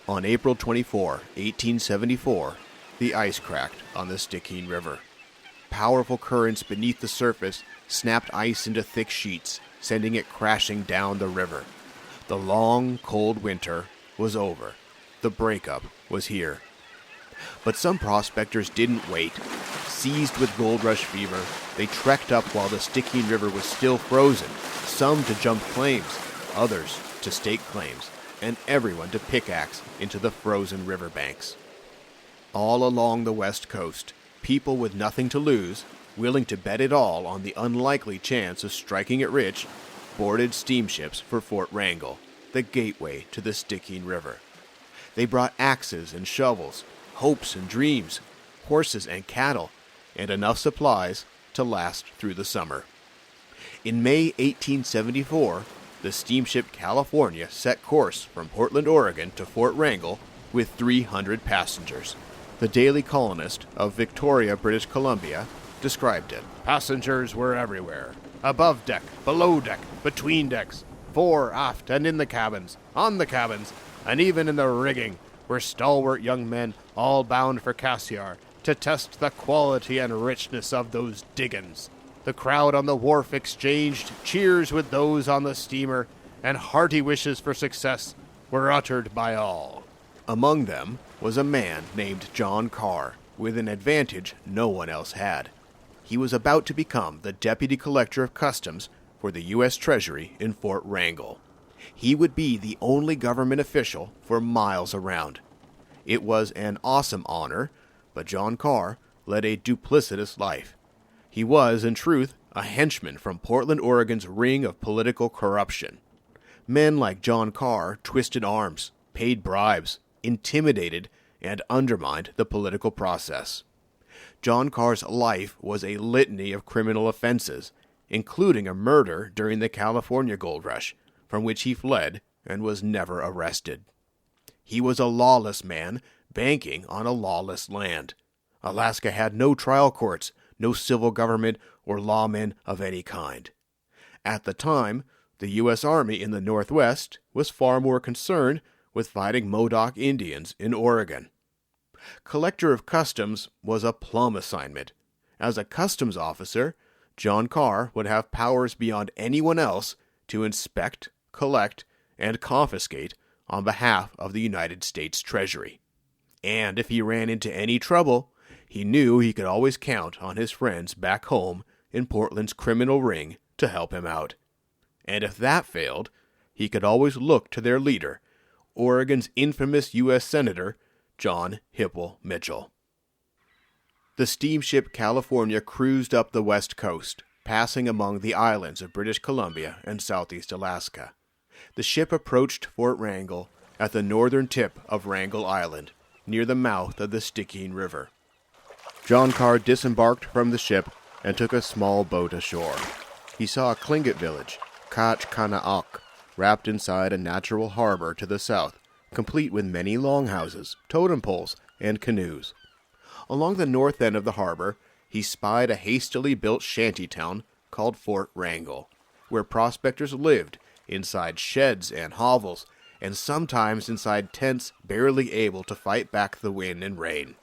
On April 24, 1874, the ice cracked on the Stickeen River. Powerful currents beneath the surface snapped ice into thick sheets, sending it crashing down the river. The long, cold winter was over. The breakup was here. But some prospectors didn't wait. Seized with gold rush fever, they trekked up while the Stickeen River was still frozen, some to jump claims, others to stake claims, and everyone to pickaxe into the frozen riverbanks. All along the west coast, people with nothing to lose, willing to bet it all on the unlikely chance of striking it rich, boarded steamships for Fort Wrangell, the gateway to the Stickeen River. They brought axes and shovels, hopes and dreams, horses and cattle, and enough supplies to last through the summer. In May 1874, the steamship California set course from Portland, Oregon to Fort Wrangell with 300 passengers. The Daily Colonist of Victoria, British Columbia, described it. Passengers were everywhere. Above deck, below deck, between decks, fore, aft, and in the cabins, on the cabins, and even in the rigging, were stalwart young men all bound for Cassiar to test the quality and richness of those diggins. The crowd on the wharf exchanged cheers with those on the steamer, and hearty wishes for success were uttered by all. Among them was a man named John Carr, with an advantage no one else had. He was about to become the Deputy Collector of Customs for the U.S. Treasury in Fort Wrangell. He would be the only government official for miles around. It was an awesome honor, but John Carr led a duplicitous life. He was, in truth, a henchman from Portland, Oregon's ring of political corruption. Men like John Carr twisted arms, paid bribes, intimidated, and undermined the political process. John Carr's life was a litany of criminal offenses, including a murder during the California Gold Rush, from which he fled and was never arrested. He was a lawless man banking on a lawless land. Alaska had no trial courts, no civil government or lawmen of any kind. At the time, the U.S. Army in the Northwest was far more concerned with fighting Modoc Indians in Oregon. Collector of Customs was a plum assignment. As a customs officer, John Carr would have powers beyond anyone else to inspect, collect, and confiscate on behalf of the United States Treasury. And if he ran into any trouble, he knew he could always count on his friends back home in Portland's criminal ring to help him out. And if that failed, he could always look to their leader, Oregon's infamous U.S. Senator, John Hipple Mitchell. The steamship California cruised up the west coast, passing among the islands of British Columbia and southeast Alaska. The ship approached Fort Wrangell at the northern tip of Wrangell Island, near the mouth of the Stickeen River. John Carr disembarked from the ship and took a small boat ashore. He saw a Tlingit village, Kachkanaok, wrapped inside a natural harbor to the south, complete with many longhouses, totem poles, and canoes. Along the north end of the harbor, he spied a hastily built shantytown called Fort Wrangell, where prospectors lived inside sheds and hovels, and sometimes inside tents barely able to fight back the wind and rain.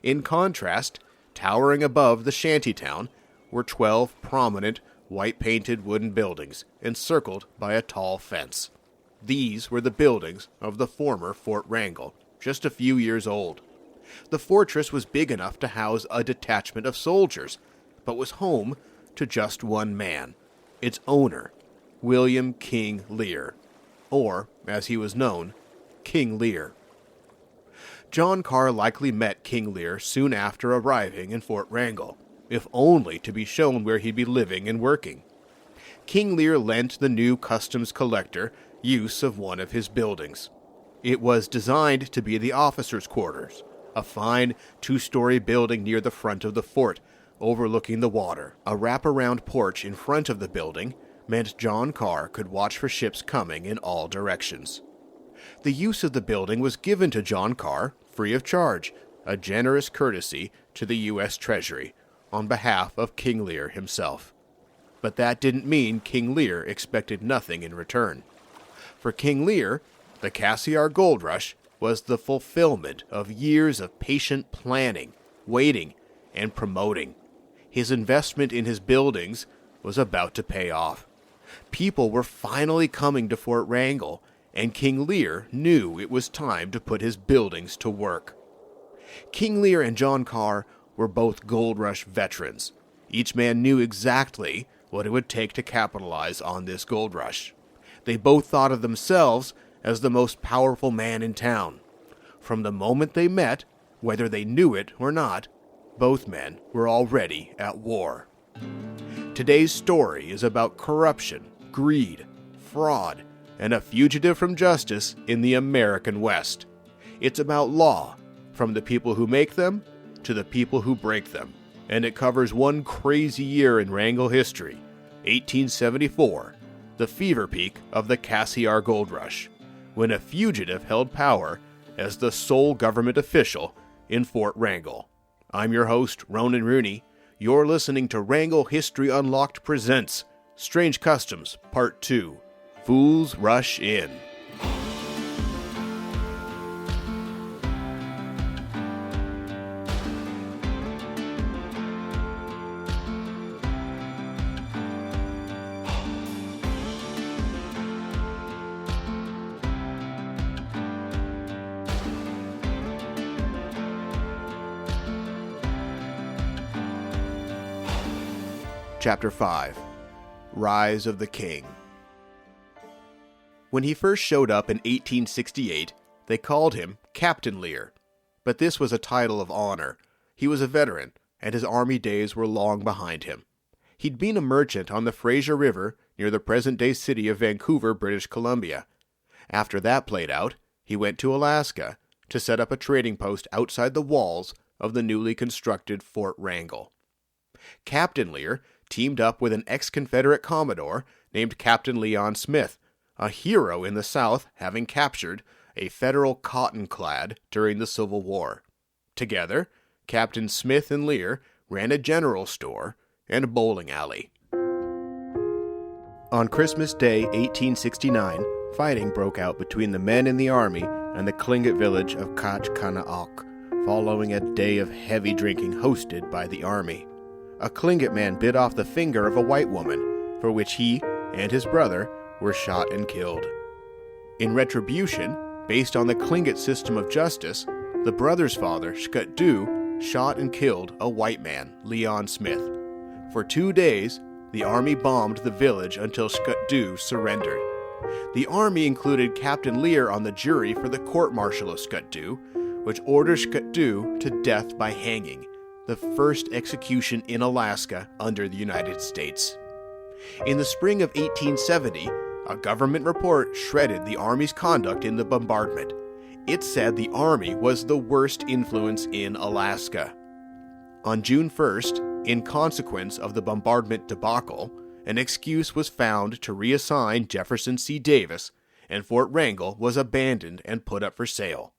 In contrast, towering above the shantytown were 12 prominent, white-painted wooden buildings encircled by a tall fence. These were the buildings of the former Fort Wrangell, just a few years old. The fortress was big enough to house a detachment of soldiers, but was home to just one man, its owner, William King Lear, or, as he was known, King Lear. John Carr likely met King Lear soon after arriving in Fort Wrangell, if only to be shown where he'd be living and working. King Lear lent the new customs collector use of one of his buildings. It was designed to be the officers' quarters, a fine two-story building near the front of the fort, overlooking the water. A wraparound porch in front of the building meant John Carr could watch for ships coming in all directions. The use of the building was given to John Carr free of charge, a generous courtesy to the U.S. Treasury, on behalf of King Lear himself. But that didn't mean King Lear expected nothing in return. For King Lear, the Cassiar Gold Rush was the fulfillment of years of patient planning, waiting, and promoting. His investment in his buildings was about to pay off. People were finally coming to Fort Wrangell, and King Lear knew it was time to put his buildings to work. King Lear and John Carr were both Gold Rush veterans. Each man knew exactly what it would take to capitalize on this gold rush. They both thought of themselves as the most powerful man in town. From the moment they met, whether they knew it or not, both men were already at war. Today's story is about corruption, greed, fraud, and a fugitive from justice in the American West. It's about law, from the people who make them to the people who break them. And it covers one crazy year in Wrangell history, 1874, the fever peak of the Cassiar Gold Rush, when a fugitive held power as the sole government official in Fort Wrangell. I'm your host, Ronan Rooney. You're listening to Wrangell History Unlocked presents Strange Customs, Part 2, Fools Rush In. Chapter 5. Rise of the King. When he first showed up in 1868, they called him Captain Lear. But this was a title of honor. He was a veteran, and his army days were long behind him. He'd been a merchant on the Fraser River near the present-day city of Vancouver, British Columbia. After that played out, he went to Alaska to set up a trading post outside the walls of the newly constructed Fort Wrangell. Captain Lear teamed up with an ex-Confederate Commodore named Captain Leon Smith, a hero in the South, having captured a Federal cotton-clad during the Civil War. Together, Captain Smith and Lear ran a general store and a bowling alley. On Christmas Day, 1869, fighting broke out between the men in the army and the Tlingit village of Kachkanaok, following a day of heavy drinking hosted by the army. A Tlingit man bit off the finger of a white woman, for which he and his brother were shot and killed. In retribution, based on the Tlingit system of justice, the brother's father, Skutdu, shot and killed a white man, Leon Smith. For 2 days, the army bombed the village until Skutdu surrendered. The army included Captain Lear on the jury for the court-martial of Skutdu, which ordered Skutdu to death by hanging, the first execution in Alaska under the United States. In the spring of 1870, a government report shredded the Army's conduct in the bombardment. It said the Army was the worst influence in Alaska. On June 1st, in consequence of the bombardment debacle, an excuse was found to reassign Jefferson C. Davis, and Fort Wrangell was abandoned and put up for sale.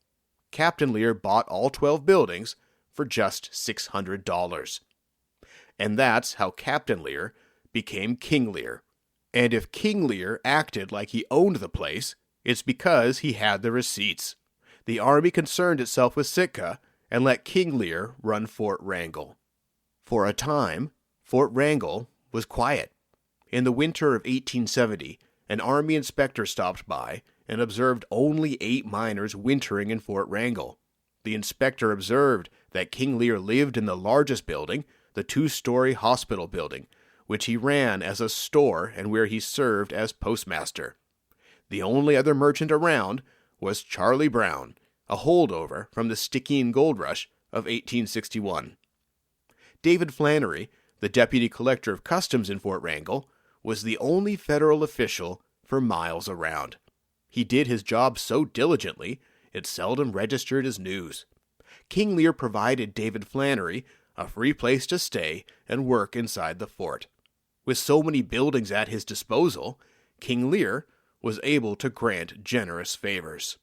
Captain Lear bought all 12 buildings for just $600. And that's how Captain Lear became King Lear. And if King Lear acted like he owned the place, it's because he had the receipts. The army concerned itself with Sitka and let King Lear run Fort Wrangell. For a time, Fort Wrangell was quiet. In the winter of 1870, an army inspector stopped by and observed only 8 miners wintering in Fort Wrangell. The inspector observed that King Lear lived in the largest building, the 2-story hospital building, which he ran as a store and where he served as postmaster. The only other merchant around was Charlie Brown, a holdover from the Stickeen Gold Rush of 1861. David Flannery, the deputy collector of customs in Fort Wrangell, was the only federal official for miles around. He did his job so diligently, it seldom registered as news. King Lear provided David Flannery a free place to stay and work inside the fort. With so many buildings at his disposal, King Lear was able to grant generous favors.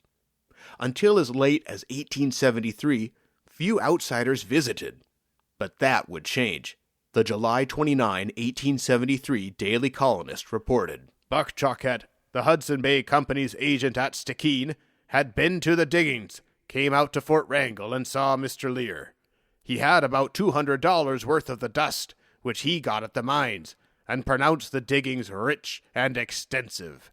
Until as late as 1873, few outsiders visited. But that would change. The July 29, 1873 Daily Colonist reported, "Buck Choquette, the Hudson Bay Company's agent at Stickeen, had been to the diggings, came out to Fort Wrangell and saw Mr. Lear. He had about $200 worth of the dust, which he got at the mines, and pronounced the diggings rich and extensive.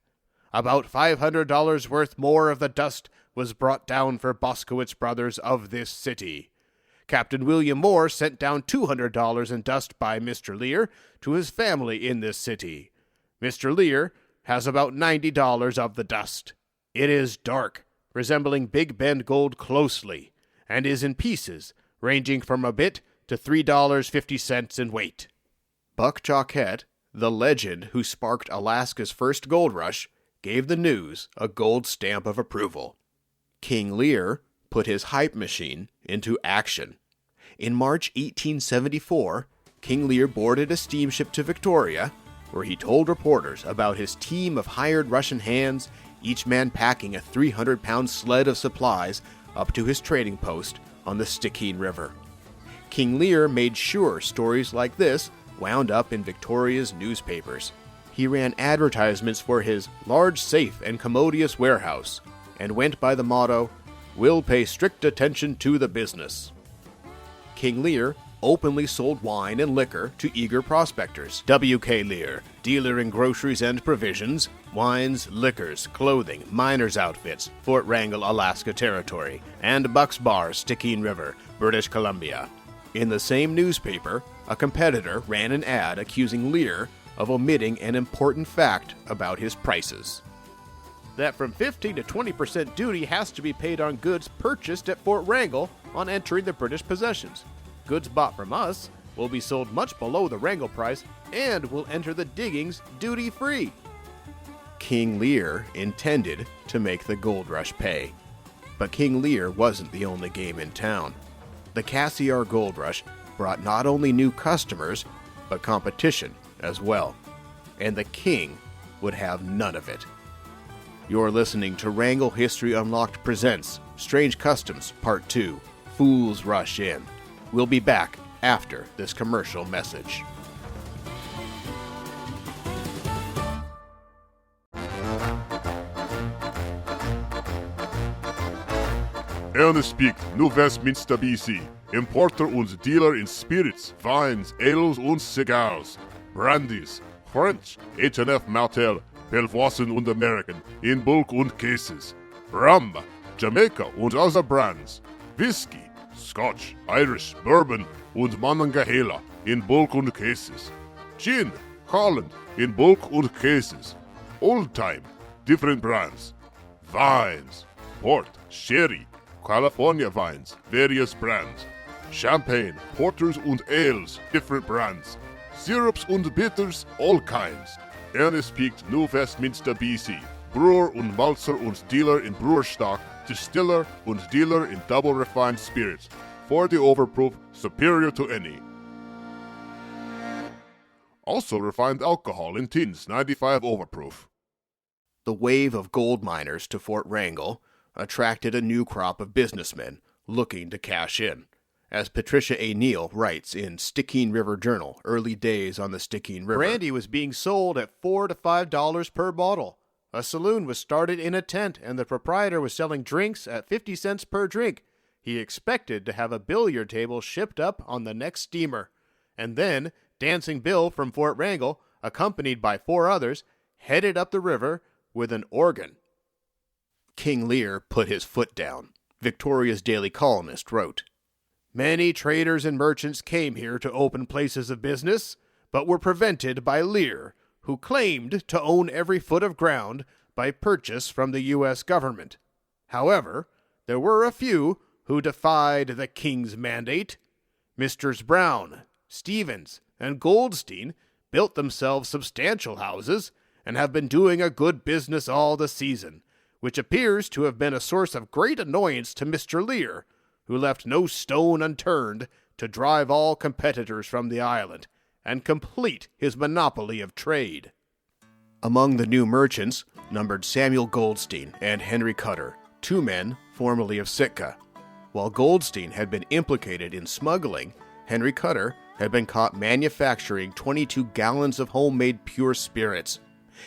About $500 worth more of the dust was brought down for Boskowitz Brothers of this city. Captain William Moore sent down $200 in dust by Mr. Lear to his family in this city. Mr. Lear has about $90 of the dust. It is dark, resembling Big Bend gold closely, and is in pieces, ranging from a bit to $3.50 in weight. Buck Jauquet, the legend who sparked Alaska's first gold rush, gave the news a gold stamp of approval. King Lear put his hype machine into action. In March 1874, King Lear boarded a steamship to Victoria, where he told reporters about his team of hired Russian hands, each man packing a 300-pound sled of supplies up to his trading post on the Stikine River. King Lear made sure stories like this wound up in Victoria's newspapers. He ran advertisements for his large safe and commodious warehouse, and went by the motto, "We'll pay strict attention to the business." King Lear openly sold wine and liquor to eager prospectors. W.K. Lear, dealer in groceries and provisions, wines, liquors, clothing, miners' outfits, Fort Wrangell, Alaska Territory, and Buck's Bar, Stikine River, British Columbia. In the same newspaper, a competitor ran an ad accusing Lear of omitting an important fact about his prices. That from 15 to 20% duty has to be paid on goods purchased at Fort Wrangell on entering the British possessions. Goods bought from us will be sold much below the Wrangell price and will enter the diggings duty-free. King Lear intended to make the gold rush pay. But King Lear wasn't the only game in town. The Cassiar Gold Rush brought not only new customers, but competition as well. And the king would have none of it. You're listening to Wrangell History Unlocked presents Strange Customs Part 2, Fools Rush In. We'll be back after this commercial message. Ernest spricht, New Westminster, BC. Importer und Dealer in Spirits, Wines, Ales und Cigars, Brandies, French, H&F Martel, Pelvoisen und American, in bulk und cases, Rum, Jamaica und other brands, Whiskey, Scotch, Irish, Bourbon und Monongahela, in bulk und cases, Gin, Holland, in bulk und cases, Old Time, different brands, Wines, Port, Sherry, California wines, various brands, Champagne, Porters und Ales, different brands, Syrups und Bitters, all kinds. Ernest spricht, New Westminster, BC. Brewer und Malzer und Dealer in Brewerstock, Distiller und Dealer in Double Refined Spirits. 40 overproof, superior to any. Also refined alcohol in tins, 95 overproof. The wave of gold miners to Fort Wrangell attracted a new crop of businessmen looking to cash in. As Patricia A. Neal writes in Stikine River Journal, early days on the Stikine River, brandy was being sold at $4 to $5 per bottle. A saloon was started in a tent, and the proprietor was selling drinks at 50 cents per drink. He expected to have a billiard table shipped up on the next steamer. And then, Dancing Bill from Fort Wrangell, accompanied by 4 others, headed up the river with an organ. King Lear put his foot down. Victoria's Daily Colonist wrote, "Many traders and merchants came here to open places of business, but were prevented by Lear, who claimed to own every foot of ground by purchase from the U.S. government. However, there were a few who defied the king's mandate. Messrs. Brown, Stevens, and Goldstein built themselves substantial houses and have been doing a good business all the season, which appears to have been a source of great annoyance to Mr. Lear, who left no stone unturned to drive all competitors from the island and complete his monopoly of trade." Among the new merchants numbered Samuel Goldstein and Henry Cutter, 2 men formerly of Sitka. While Goldstein had been implicated in smuggling, Henry Cutter had been caught manufacturing 22 gallons of homemade pure spirits.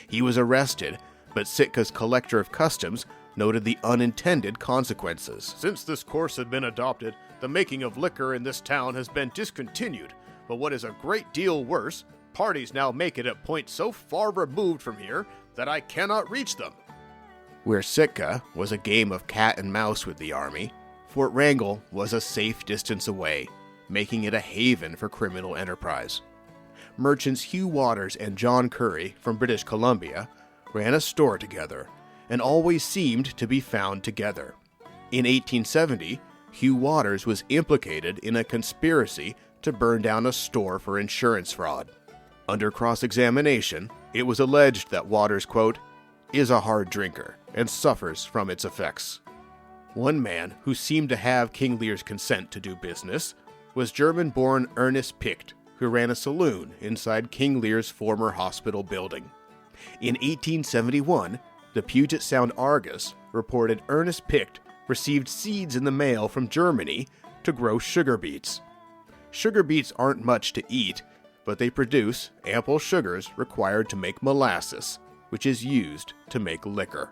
He was arrested, But Sitka's collector of customs noted the unintended consequences. Since this course had been adopted, the making of liquor in this town has been discontinued. But what is a great deal worse, parties now make it at points so far removed from here that I cannot reach them. Where Sitka was a game of cat and mouse with the army, Fort Wrangell was a safe distance away, making it a haven for criminal enterprise. Merchants Hugh Waters and John Curry from British Columbia ran a store together and always seemed to be found together. In 1870, Hugh Waters was implicated in a conspiracy to burn down a store for insurance fraud. Under cross-examination, it was alleged that Waters, quote, is a hard drinker and suffers from its effects. One man who seemed to have King Lear's consent to do business was German-born Ernest Picht, who ran a saloon inside King Lear's former hospital building. In 1871, the Puget Sound Argus reported Ernest Picht received seeds in the mail from Germany to grow sugar beets. Sugar beets aren't much to eat, but they produce ample sugars required to make molasses, which is used to make liquor.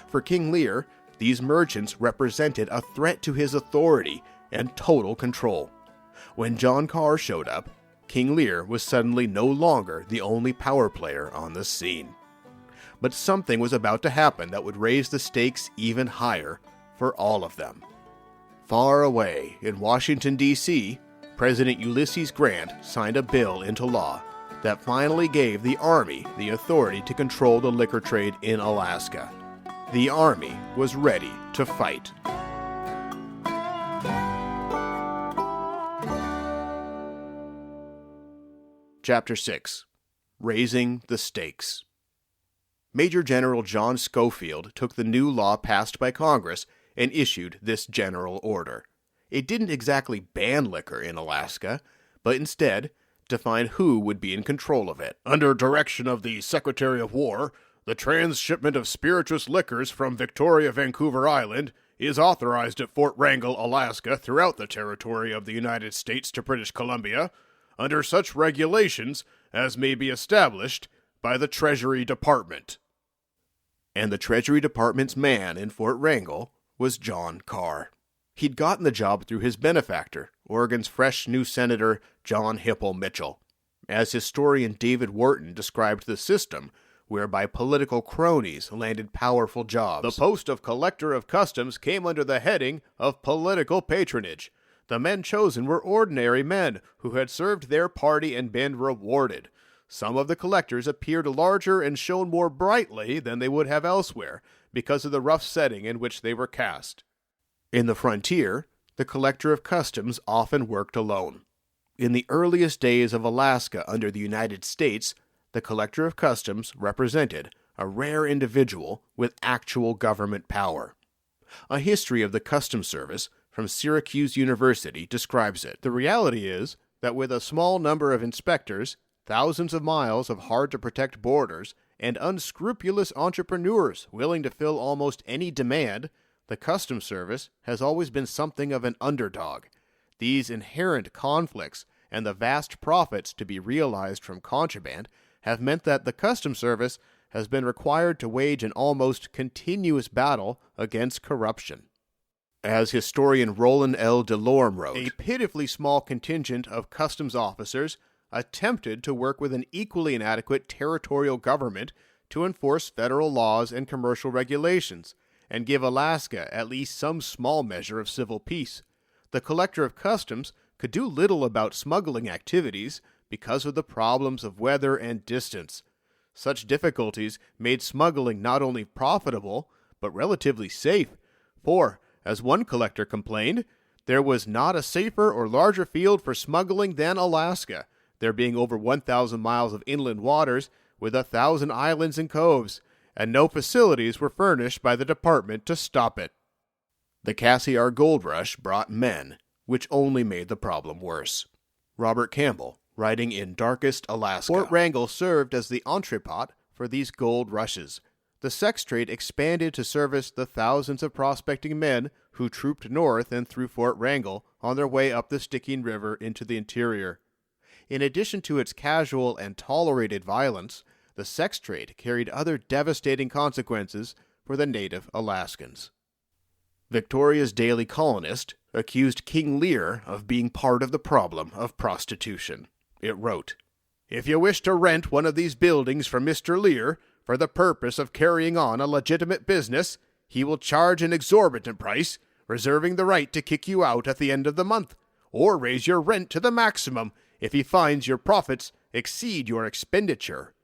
For King Lear, these merchants represented a threat to his authority and total control. When John Carr showed up, King Lear was suddenly no longer the only power player on the scene. But something was about to happen that would raise the stakes even higher for all of them. Far away in Washington, D.C., President Ulysses Grant signed a bill into law that finally gave the Army the authority to control the liquor trade in Alaska. The Army was ready to fight. Chapter 6. Raising the Stakes. Major General John Schofield took the new law passed by Congress and issued this general order. It didn't exactly ban liquor in Alaska, but instead defined who would be in control of it. Under direction of the Secretary of War, the transshipment of spirituous liquors from Victoria, Vancouver Island is authorized at Fort Wrangell, Alaska, throughout the territory of the United States to British Columbia, under such regulations as may be established by the Treasury Department. And the Treasury Department's man in Fort Wrangell was John Carr. He'd gotten the job through his benefactor, Oregon's fresh new Senator John Hipple Mitchell. As historian David Wharton described the system, whereby political cronies landed powerful jobs. The post of Collector of Customs came under the heading of political patronage. The men chosen were ordinary men who had served their party and been rewarded. Some of the collectors appeared larger and shone more brightly than they would have elsewhere, because of the rough setting in which they were cast. In the frontier, the Collector of Customs often worked alone. In the earliest days of Alaska under the United States, the Collector of Customs represented a rare individual with actual government power. A history of the Customs Service from Syracuse University describes it. The reality is that with a small number of inspectors, thousands of miles of hard-to-protect borders, and unscrupulous entrepreneurs willing to fill almost any demand, the Customs Service has always been something of an underdog. These inherent conflicts and the vast profits to be realized from contraband have meant that the Customs Service has been required to wage an almost continuous battle against corruption. As historian Roland L. Delorme wrote, a pitifully small contingent of customs officers attempted to work with an equally inadequate territorial government to enforce federal laws and commercial regulations, and give Alaska at least some small measure of civil peace. The Collector of Customs could do little about smuggling activities because of the problems of weather and distance. Such difficulties made smuggling not only profitable, but relatively safe, for, as one collector complained, there was not a safer or larger field for smuggling than Alaska, there being over 1,000 miles of inland waters with 1,000 islands and coves, and no facilities were furnished by the department to stop it. The Cassiar Gold Rush brought men, which only made the problem worse. Robert Campbell, writing in Darkest Alaska, Fort Wrangell served as the entrepot for these gold rushes. The sex trade expanded to service the thousands of prospecting men who trooped north and through Fort Wrangell on their way up the Stickeen River into the interior. In addition to its casual and tolerated violence, the sex trade carried other devastating consequences for the native Alaskans. Victoria's Daily Colonist accused King Lear of being part of the problem of prostitution. It wrote, "If you wish to rent one of these buildings from Mr. Lear for the purpose of carrying on a legitimate business, he will charge an exorbitant price, reserving the right to kick you out at the end of the month, or raise your rent to the maximum if he finds your profits exceed your expenditure.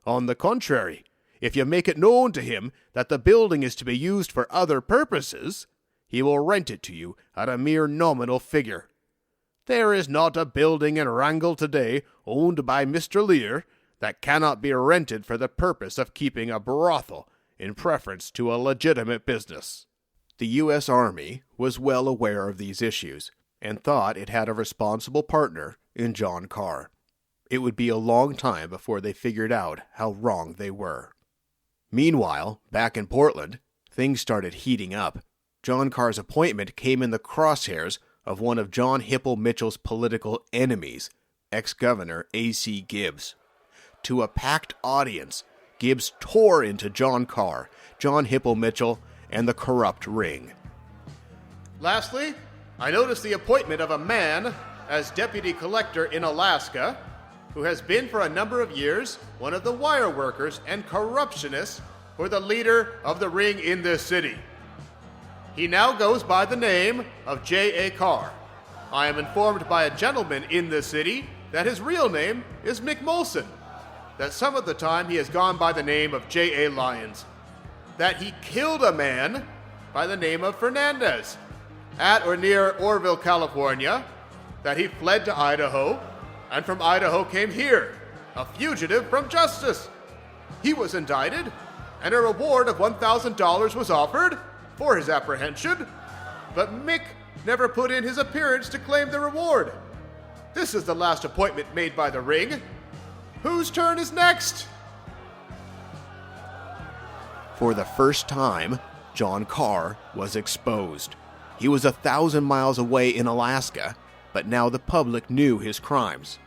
On the contrary, if you make it known to him that the building is to be used for other purposes, he will rent it to you at a mere nominal figure. There is not a building in Wrangell today owned by Mr. Lear that cannot be rented for the purpose of keeping a brothel in preference to a legitimate business." The U.S. Army was well aware of these issues and thought it had a responsible partner in John Carr. It would be a long time before they figured out how wrong they were. Meanwhile, back in Portland, things started heating up. John Carr's appointment came in the crosshairs of one of John Hipple Mitchell's political enemies, ex-governor A.C. Gibbs. To a packed audience, Gibbs tore into John Carr, John Hipple Mitchell, and the corrupt ring. "Lastly, I notice the appointment of a man as deputy collector in Alaska who has been for a number of years one of the wire workers and corruptionists for the leader of the ring in this city. He now goes by the name of J.A. Carr. I am informed by a gentleman in this city that his real name is Mick Molson, that some of the time he has gone by the name of J.A. Lyons, that he killed a man by the name of Fernandez at or near Orville, California, that he fled to Idaho, and from Idaho came here, a fugitive from justice. He was indicted, and a reward of $1,000 was offered for his apprehension, but Mick never put in his appearance to claim the reward. This is the last appointment made by the ring. Whose turn is next?" For the first time, John Carr was exposed. He was 1,000 miles away in Alaska, but now the public knew his crimes.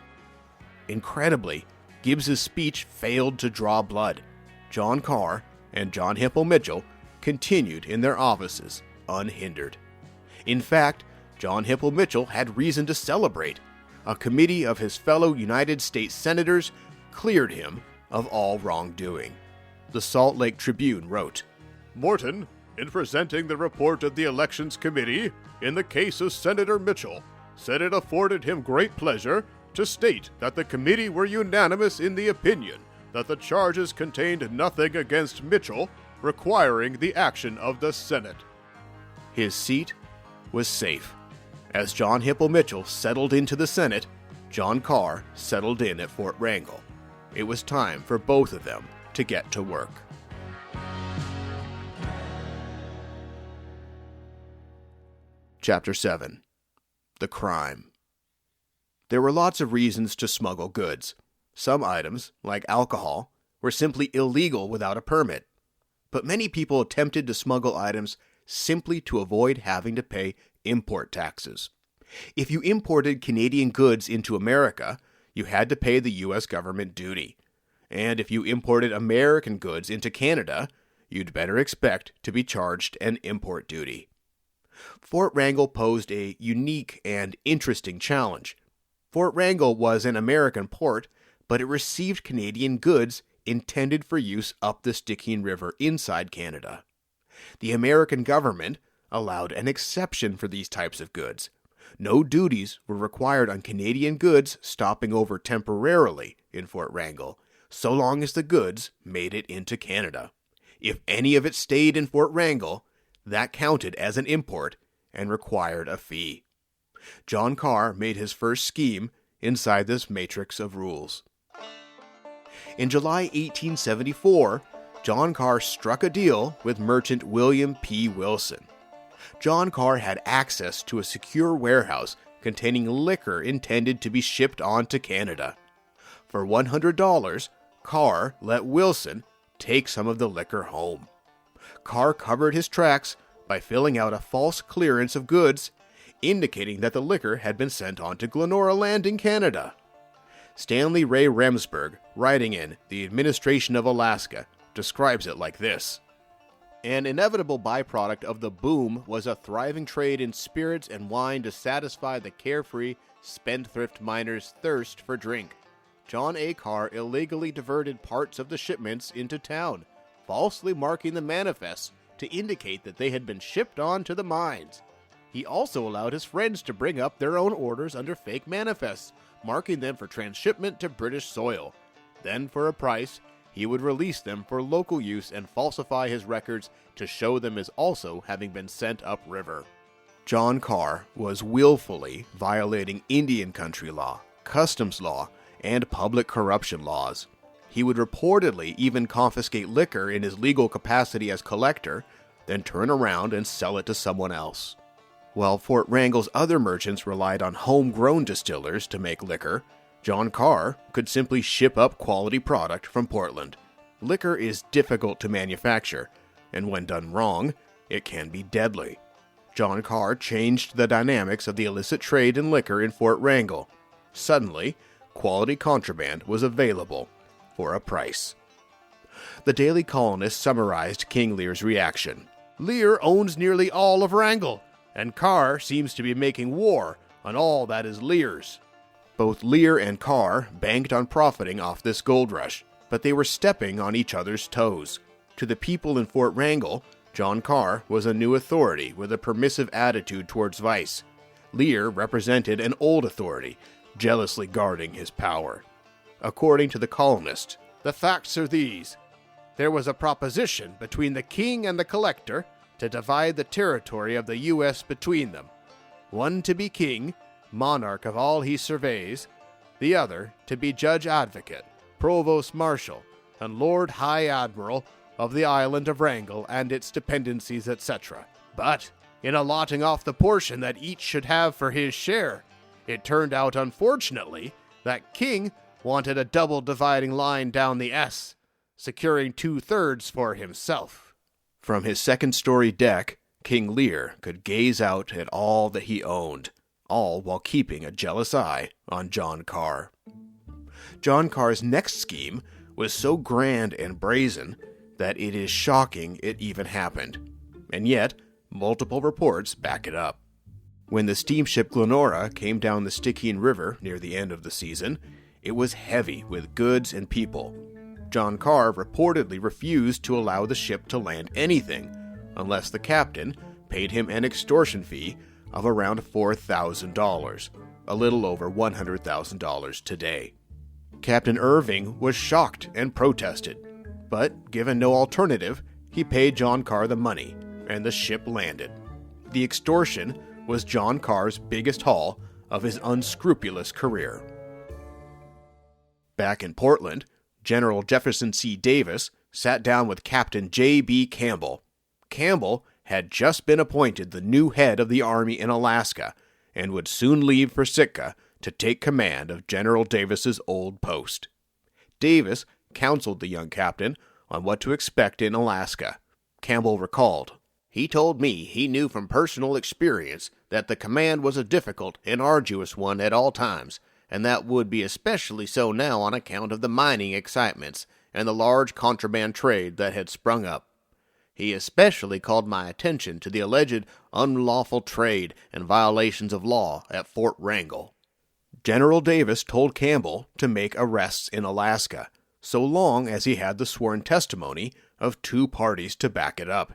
Incredibly, Gibbs's speech failed to draw blood. John Carr and John Hipple Mitchell continued in their offices unhindered. In fact, John Hipple Mitchell had reason to celebrate. A committee of his fellow United States senators cleared him of all wrongdoing. The Salt Lake Tribune wrote, "Morton, in presenting the report of the Elections Committee in the case of Senator Mitchell, said it afforded him great pleasure to state that the committee were unanimous in the opinion that the charges contained nothing against Mitchell requiring the action of the Senate." His seat was safe. As John Hipple Mitchell settled into the Senate, John Carr settled in at Fort Wrangell. It was time for both of them to get to work. Chapter 7. The Crime. There were lots of reasons to smuggle goods. Some items, like alcohol, were simply illegal without a permit. But many people attempted to smuggle items simply to avoid having to pay import taxes. If you imported Canadian goods into America, you had to pay the U.S. government duty. And if you imported American goods into Canada, you'd better expect to be charged an import duty. Fort Wrangell posed a unique and interesting challenge. Fort Wrangell was an American port, but it received Canadian goods intended for use up the Stickeen River inside Canada. The American government allowed an exception for these types of goods. No duties were required on Canadian goods stopping over temporarily in Fort Wrangell, so long as the goods made it into Canada. If any of it stayed in Fort Wrangell, that counted as an import and required a fee. John Carr made his first scheme inside this matrix of rules. In July 1874, John Carr struck a deal with merchant William P. Wilson. John Carr had access to a secure warehouse containing liquor intended to be shipped on to Canada. For $100, Carr let Wilson take some of the liquor home. Carr covered his tracks by filling out a false clearance of goods, indicating that the liquor had been sent on to Glenora Landing, Canada. Stanley Ray Remsburg, writing in The Administration of Alaska, describes it like this. An inevitable byproduct of the boom was a thriving trade in spirits and wine to satisfy the carefree, spendthrift miners' thirst for drink. John A. Carr illegally diverted parts of the shipments into town, falsely marking the manifests to indicate that they had been shipped on to the mines. He also allowed his friends to bring up their own orders under fake manifests, marking them for transshipment to British soil. Then, for a price, he would release them for local use and falsify his records to show them as also having been sent upriver. John Carr was willfully violating Indian country law, customs law, and public corruption laws. He would reportedly even confiscate liquor in his legal capacity as collector, then turn around and sell it to someone else. While Fort Wrangell's other merchants relied on homegrown distillers to make liquor, John Carr could simply ship up quality product from Portland. Liquor is difficult to manufacture, and when done wrong, it can be deadly. John Carr changed the dynamics of the illicit trade in liquor in Fort Wrangell. Suddenly, quality contraband was available for a price. The Daily Colonist summarized King Lear's reaction. "Lear owns nearly all of Wrangell, and Carr seems to be making war on all that is Lear's." Both Lear and Carr banked on profiting off this gold rush, but they were stepping on each other's toes. To the people in Fort Wrangell, John Carr was a new authority with a permissive attitude towards vice. Lear represented an old authority, jealously guarding his power. According to the Colonist, "The facts are these. There was a proposition between the king and the collector to divide the territory of the U.S. between them. One to be king, monarch of all he surveys, the other to be judge advocate, provost marshal, and lord high admiral of the island of Wrangell and its dependencies, etc. But, in allotting off the portion that each should have for his share, it turned out unfortunately that king wanted a double dividing line down the S, securing 2/3 for himself." From his second-story deck, King Lear could gaze out at all that he owned, all while keeping a jealous eye on John Carr. John Carr's next scheme was so grand and brazen that it is shocking it even happened, and yet multiple reports back it up. When the steamship Glenora came down the Stickeen River near the end of the season, it was heavy with goods and people. John Carr reportedly refused to allow the ship to land anything, unless the captain paid him an extortion fee of around $4,000, a little over $100,000 today. Captain Irving was shocked and protested, but given no alternative, he paid John Carr the money, and the ship landed. The extortion was John Carr's biggest haul of his unscrupulous career. Back in Portland, General Jefferson C. Davis sat down with Captain J.B. Campbell. Campbell had just been appointed the new head of the Army in Alaska and would soon leave for Sitka to take command of General Davis's old post. Davis counseled the young captain on what to expect in Alaska. Campbell recalled, "He told me he knew from personal experience that the command was a difficult and arduous one at all times, and that would be especially so now on account of the mining excitements and the large contraband trade that had sprung up. He especially called my attention to the alleged unlawful trade and violations of law at Fort Wrangell." General Davis told Campbell to make arrests in Alaska, so long as he had the sworn testimony of two parties to back it up.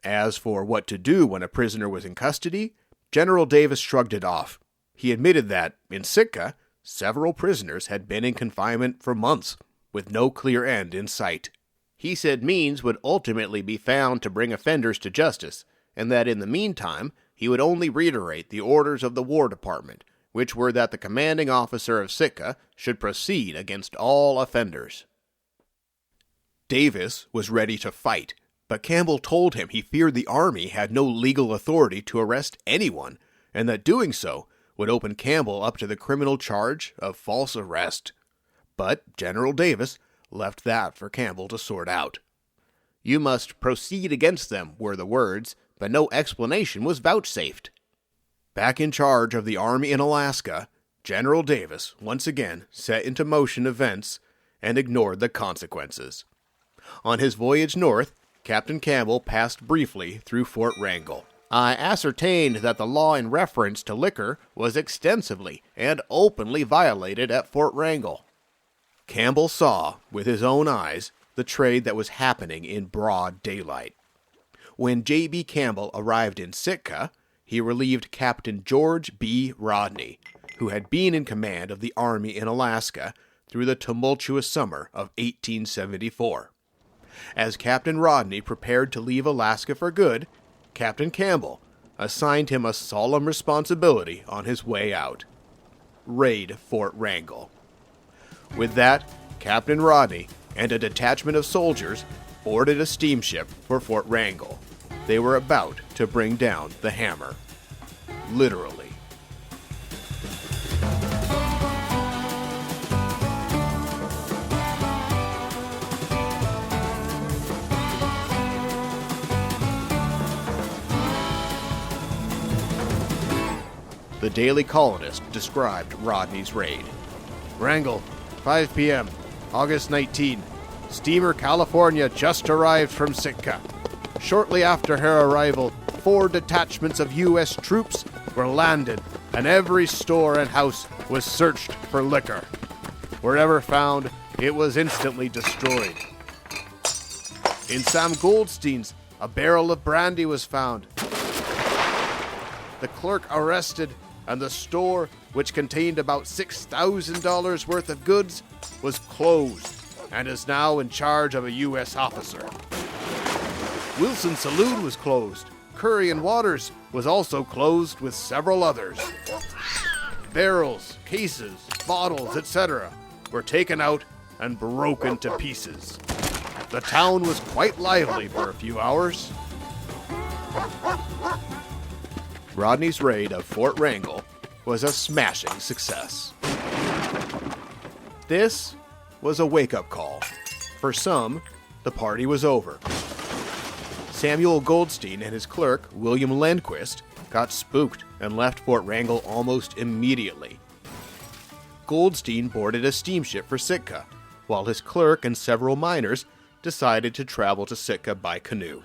As for what to do when a prisoner was in custody, General Davis shrugged it off. He admitted that, in Sitka, several prisoners had been in confinement for months, with no clear end in sight. He said means would ultimately be found to bring offenders to justice, and that in the meantime he would only reiterate the orders of the War Department, which were that the commanding officer of Sitka should proceed against all offenders. Davis was ready to fight, but Campbell told him he feared the Army had no legal authority to arrest anyone, and that doing so would open Campbell up to the criminal charge of false arrest. But General Davis left that for Campbell to sort out. "You must proceed against them," were the words, but no explanation was vouchsafed. Back in charge of the Army in Alaska, General Davis once again set into motion events and ignored the consequences. On his voyage north, Captain Campbell passed briefly through Fort Wrangell. I ascertained that the law in reference to liquor was extensively and openly violated at Fort Wrangell. Campbell saw, with his own eyes, the trade that was happening in broad daylight. When J.B. Campbell arrived in Sitka, he relieved Captain George B. Rodney, who had been in command of the Army in Alaska through the tumultuous summer of 1874. As Captain Rodney prepared to leave Alaska for good, Captain Campbell assigned him a solemn responsibility on his way out: raid Fort Wrangell. With that, Captain Rodney and a detachment of soldiers boarded a steamship for Fort Wrangell. They were about to bring down the hammer. Literally. The Daily Colonist described Rodney's raid. Wrangell, 5 p.m., August 19. Steamer California just arrived from Sitka. Shortly after her arrival, 4 detachments of U.S. troops were landed, and every store and house was searched for liquor. Wherever found, it was instantly destroyed. In Sam Goldstein's, a barrel of brandy was found. The clerk arrested, and the store, which contained about $6,000 worth of goods, was closed and is now in charge of a U.S. officer. Wilson Saloon was closed. Curry and Waters was also closed, with several others. Barrels, cases, bottles, etc. were taken out and broken to pieces. The town was quite lively for a few hours. Rodney's raid of Fort Wrangell was a smashing success. This was a wake-up call. For some, the party was over. Samuel Goldstein and his clerk, William Lindquist, got spooked and left Fort Wrangell almost immediately. Goldstein boarded a steamship for Sitka, while his clerk and several miners decided to travel to Sitka by canoe.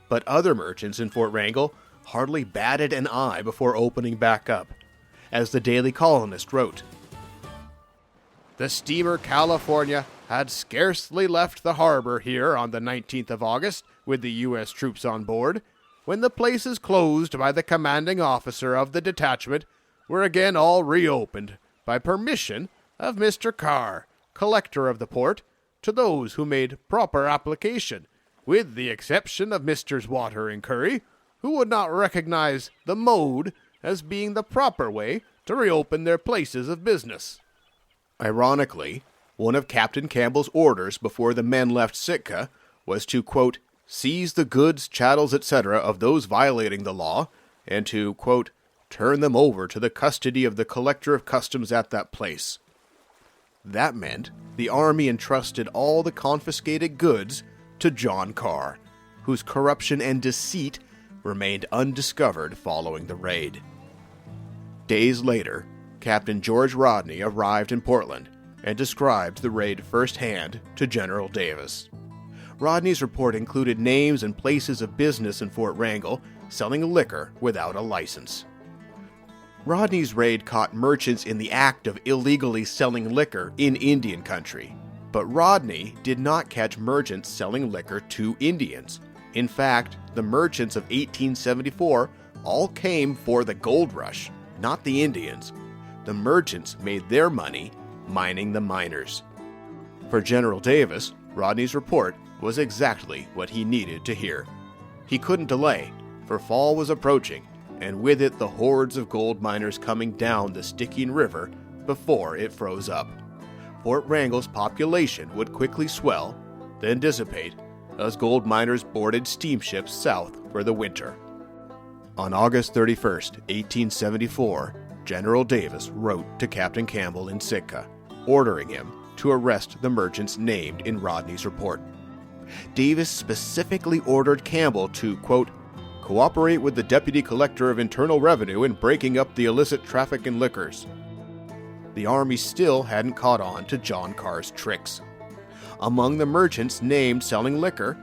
But other merchants in Fort Wrangell hardly batted an eye before opening back up. As the Daily Colonist wrote, "The steamer California had scarcely left the harbor here on the 19th of August with the U.S. troops on board, when the places closed by the commanding officer of the detachment were again all reopened by permission of Mr. Carr, collector of the port, to those who made proper application, with the exception of Messrs. Water and Curry, who would not recognize the mode as being the proper way to reopen their places of business." Ironically, one of Captain Campbell's orders before the men left Sitka was to, quote, seize the goods, chattels, etc. of those violating the law, and to, quote, turn them over to the custody of the collector of customs at that place. That meant the Army entrusted all the confiscated goods to John Carr, whose corruption and deceit remained undiscovered following the raid. Days later, Captain George Rodney arrived in Portland and described the raid firsthand to General Davis. Rodney's report included names and places of business in Fort Wrangell selling liquor without a license. Rodney's raid caught merchants in the act of illegally selling liquor in Indian country, but Rodney did not catch merchants selling liquor to Indians. In fact, the merchants of 1874 all came for the gold rush, not the Indians. The merchants made their money mining the miners. For General Davis, Rodney's report was exactly what he needed to hear. He couldn't delay, for fall was approaching, and with it the hordes of gold miners coming down the Stickeen River before it froze up. Fort Wrangell's population would quickly swell, then dissipate, as gold miners boarded steamships south for the winter. On August 31st, 1874, General Davis wrote to Captain Campbell in Sitka, ordering him to arrest the merchants named in Rodney's report. Davis specifically ordered Campbell to, quote, cooperate with the Deputy Collector of Internal Revenue in breaking up the illicit traffic in liquors. The army still hadn't caught on to John Carr's tricks. Among the merchants named selling liquor,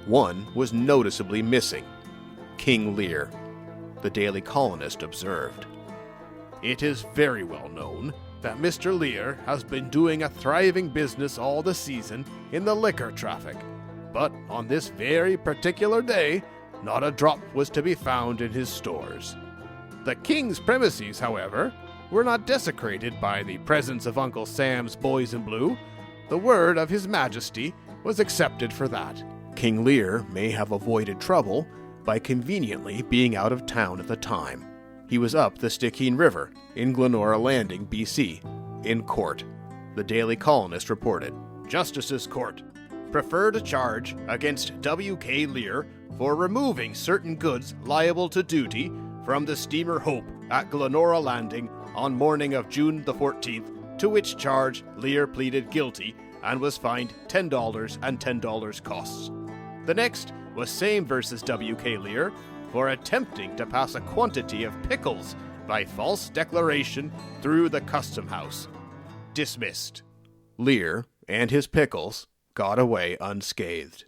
one was noticeably missing: King Lear. The Daily Colonist observed, "It is very well known that Mr. Lear has been doing a thriving business all the season in the liquor traffic, but on this very particular day, not a drop was to be found in his stores. The king's premises, however, were not desecrated by the presence of Uncle Sam's boys in blue. The word of His Majesty was accepted for that." King Lear may have avoided trouble by conveniently being out of town at the time. He was up the Stickeen River in Glenora Landing, BC, in court. The Daily Colonist reported, "Justice's Court preferred a charge against W.K. Lear for removing certain goods liable to duty from the steamer Hope at Glenora Landing on morning of June the 14th, to which charge Lear pleaded guilty and was fined $10 and $10 costs. The next was Same versus W.K. Lear for attempting to pass a quantity of pickles by false declaration through the custom house. Dismissed." Lear and his pickles got away unscathed.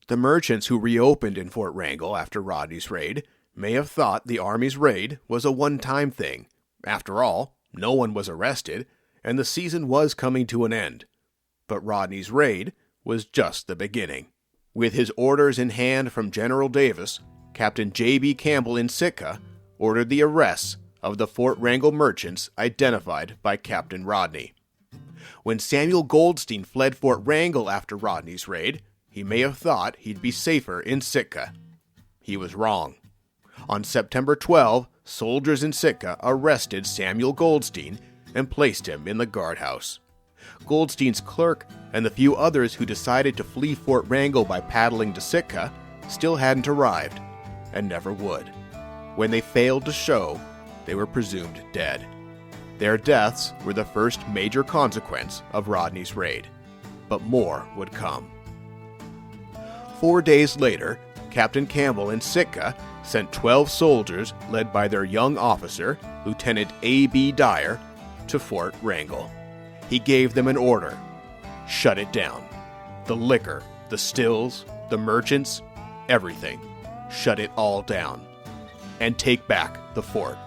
The merchants who reopened in Fort Wrangell after Rodney's raid may have thought the Army's raid was a one-time thing. After all, no one was arrested, and the season was coming to an end. But Rodney's raid was just the beginning. With his orders in hand from General Davis, Captain J.B. Campbell in Sitka ordered the arrests of the Fort Wrangell merchants identified by Captain Rodney. When Samuel Goldstein fled Fort Wrangell after Rodney's raid, he may have thought he'd be safer in Sitka. He was wrong. On September 12, soldiers in Sitka arrested Samuel Goldstein and placed him in the guardhouse. Goldstein's clerk and the few others who decided to flee Fort Wrangell by paddling to Sitka still hadn't arrived, and never would. When they failed to show, they were presumed dead. Their deaths were the first major consequence of Rodney's raid, but more would come. 4 days later, Captain Campbell in Sitka sent 12 soldiers led by their young officer, Lieutenant A.B. Dyer, to Fort Wrangell. He gave them an order: shut it down. The liquor, the stills, the merchants, everything. Shut it all down. And take back the fort.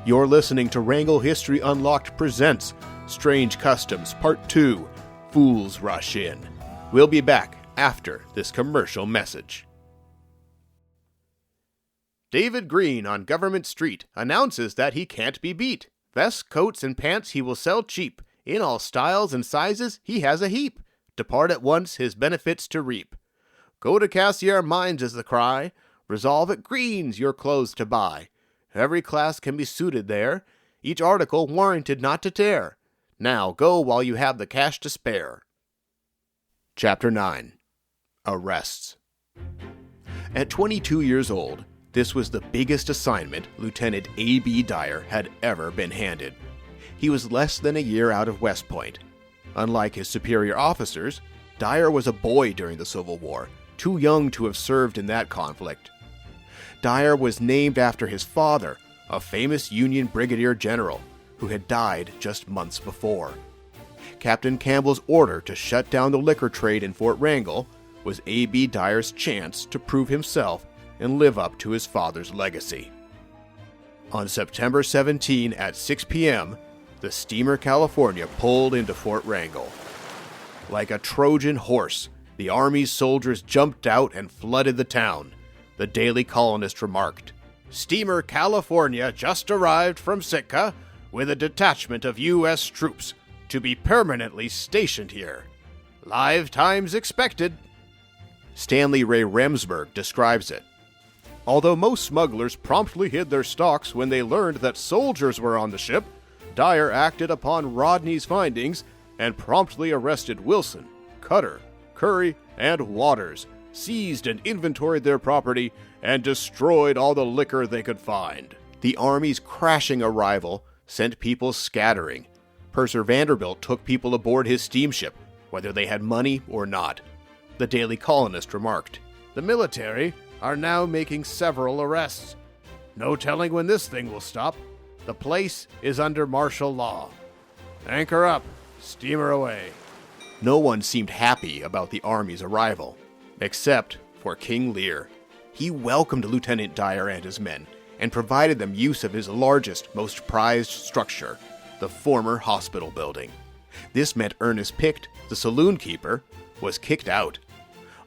You're listening to Wrangell History Unlocked presents Strange Customs Part 2, Fools Rush In. We'll be back after this commercial message. David Green on Government Street announces that he can't be beat. Vests, coats, and pants he will sell cheap. In all styles and sizes he has a heap. Depart at once his benefits to reap. Go to Cassiar Mines is the cry. Resolve at Green's your clothes to buy. Every class can be suited there. Each article warranted not to tear. Now go while you have the cash to spare. Chapter 9. Arrests. At 22 years old, this was the biggest assignment Lieutenant A.B. Dyer had ever been handed. He was less than a year out of West Point. Unlike his superior officers, Dyer was a boy during the Civil War, too young to have served in that conflict. Dyer was named after his father, a famous Union brigadier general, who had died just months before. Captain Campbell's order to shut down the liquor trade in Fort Wrangell was A.B. Dyer's chance to prove himself and live up to his father's legacy. On September 17 at 6 p.m., the steamer California pulled into Fort Wrangell. Like a Trojan horse, the Army's soldiers jumped out and flooded the town. The Daily Colonist remarked, "Steamer California just arrived from Sitka with a detachment of U.S. troops to be permanently stationed here. Live times expected." Stanley Ray Remsburg describes it. Although most smugglers promptly hid their stocks when they learned that soldiers were on the ship, Dyer acted upon Rodney's findings and promptly arrested Wilson, Cutter, Curry, and Waters, seized and inventoried their property, and destroyed all the liquor they could find. The Army's crashing arrival sent people scattering. Purser Vanderbilt took people aboard his steamship, whether they had money or not. The Daily Colonist remarked, The military are now making several arrests. No telling when this thing will stop. The place is under martial law. Anchor up, steamer away." No one seemed happy about the army's arrival, except for King Lear. He welcomed Lieutenant Dyer and his men, and provided them use of his largest, most prized structure, the former hospital building. This meant Ernest Pict, the saloon keeper, was kicked out.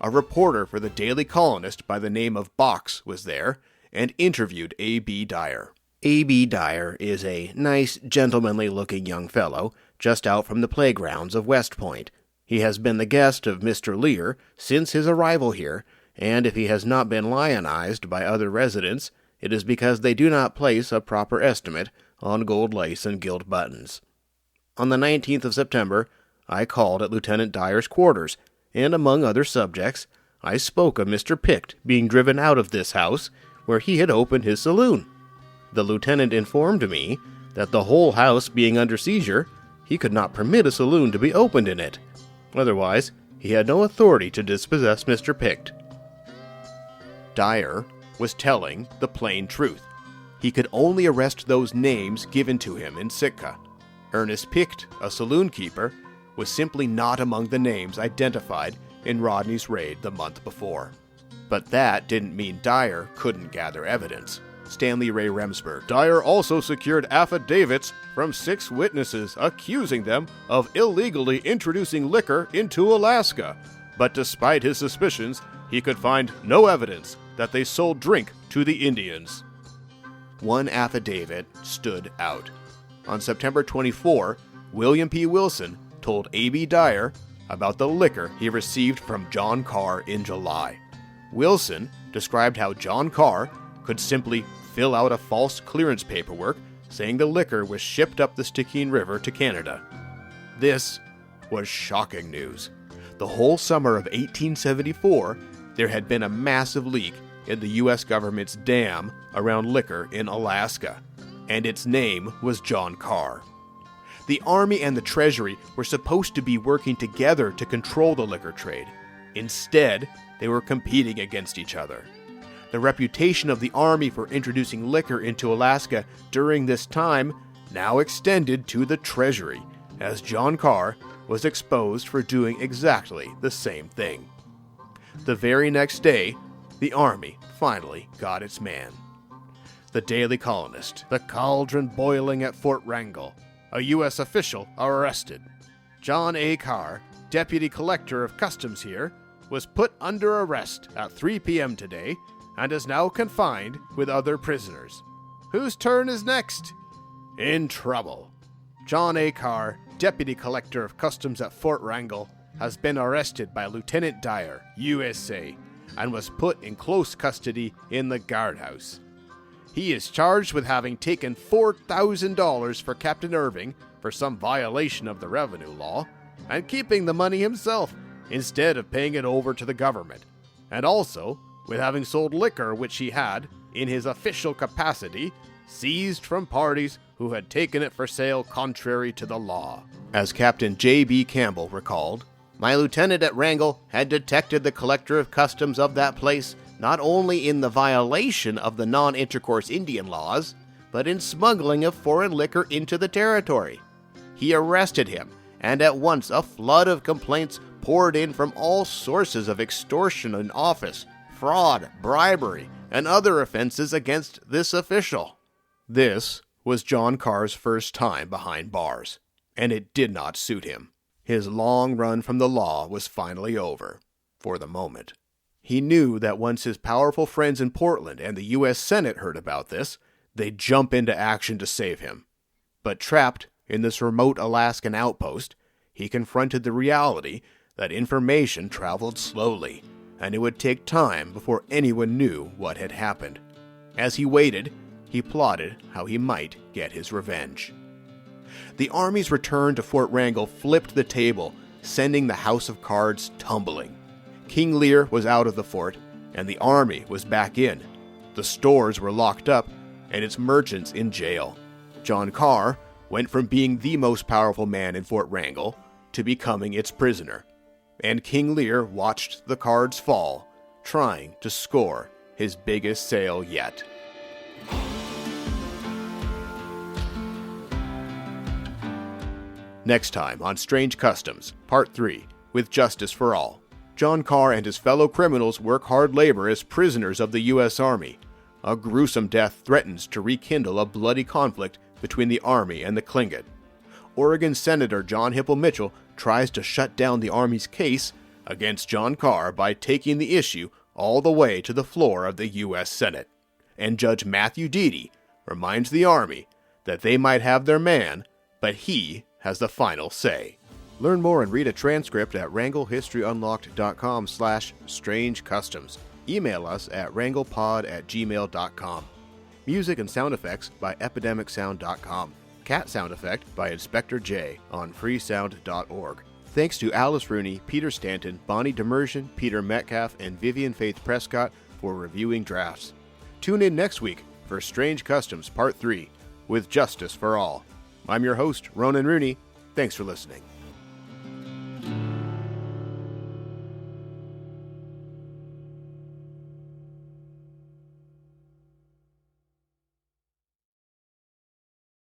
A reporter for the Daily Colonist by the name of Box was there and interviewed A.B. Dyer. A.B. Dyer is a nice, gentlemanly-looking young fellow just out from the playgrounds of West Point. He has been the guest of Mr. Lear since his arrival here, and if he has not been lionized by other residents, it is because they do not place a proper estimate on gold lace and gilt buttons. On the 19th of September, I called at Lieutenant Dyer's quarters, and among other subjects, I spoke of Mr. Pict being driven out of this house where he had opened his saloon. The lieutenant informed me that the whole house being under seizure, he could not permit a saloon to be opened in it. Otherwise, he had no authority to dispossess Mr. Pict. Dyer was telling the plain truth. He could only arrest those names given to him in Sitka. Ernest Pict, a saloon keeper, was simply not among the names identified in Rodney's raid the month before. But that didn't mean Dyer couldn't gather evidence. Stanley Ray Remsburg. Dyer also secured affidavits from 6 witnesses accusing them of illegally introducing liquor into Alaska. But despite his suspicions, he could find no evidence that they sold drink to the Indians. One affidavit stood out. On September 24, William P. Wilson told A.B. Dyer about the liquor he received from John Carr in July. Wilson described how John Carr could simply fill out a false clearance paperwork saying the liquor was shipped up the Stickeen River to Canada. This was shocking news. The whole summer of 1874, there had been a massive leak in the U.S. government's dam around liquor in Alaska, and its name was John Carr. The Army and the Treasury were supposed to be working together to control the liquor trade. Instead, they were competing against each other. The reputation of the Army for introducing liquor into Alaska during this time now extended to the Treasury, as John Carr was exposed for doing exactly the same thing. The very next day, the Army finally got its man. The Daily Colonist. The cauldron boiling at Fort Wrangell. A U.S. official arrested. John A. Carr, Deputy Collector of Customs here, was put under arrest at 3 p.m. today and is now confined with other prisoners. Whose turn is next? In trouble. John A. Carr, Deputy Collector of Customs at Fort Wrangell, has been arrested by Lieutenant Dyer, USA, and was put in close custody in the guardhouse. He is charged with having taken $4,000 for Captain Irving for some violation of the revenue law, and keeping the money himself instead of paying it over to the government, and also with having sold liquor which he had, in his official capacity, seized from parties who had taken it for sale contrary to the law. As Captain J.B. Campbell recalled, "My lieutenant at Wrangell had detected the collector of customs of that place not only in the violation of the non-intercourse Indian laws, but in smuggling of foreign liquor into the territory. He arrested him, and at once a flood of complaints poured in from all sources of extortion in office, fraud, bribery, and other offenses against this official." This was John Carr's first time behind bars, and it did not suit him. His long run from the law was finally over, for the moment. He knew that once his powerful friends in Portland and the U.S. Senate heard about this, they'd jump into action to save him. But trapped in this remote Alaskan outpost, he confronted the reality that information traveled slowly, and it would take time before anyone knew what had happened. As he waited, he plotted how he might get his revenge. The Army's return to Fort Wrangell flipped the table, sending the House of Cards tumbling. King Lear was out of the fort, and the Army was back in. The stores were locked up, and its merchants in jail. John Carr went from being the most powerful man in Fort Wrangell to becoming its prisoner. And King Lear watched the cards fall, trying to score his biggest sale yet. Next time on Strange Customs, Part 3, with Justice for All. John Carr and his fellow criminals work hard labor as prisoners of the U.S. Army. A gruesome death threatens to rekindle a bloody conflict between the Army and the Tlingit. Oregon Senator John Hipple Mitchell tries to shut down the Army's case against John Carr by taking the issue all the way to the floor of the U.S. Senate. And Judge Matthew Deedy reminds the Army that they might have their man, but he has the final say. Learn more and read a transcript at wranglehistoryunlocked.com/strange customs. Email us at wranglepod@gmail.com. Music and sound effects by epidemicsound.com. Cat sound effect by Inspector J on freesound.org. Thanks to Alice Rooney, Peter Stanton, Bonnie Demersion, Peter Metcalf, and Vivian Faith Prescott for reviewing drafts. Tune in next week for Strange Customs Part 3 with Justice for All. I'm your host, Ronan Rooney. Thanks for listening.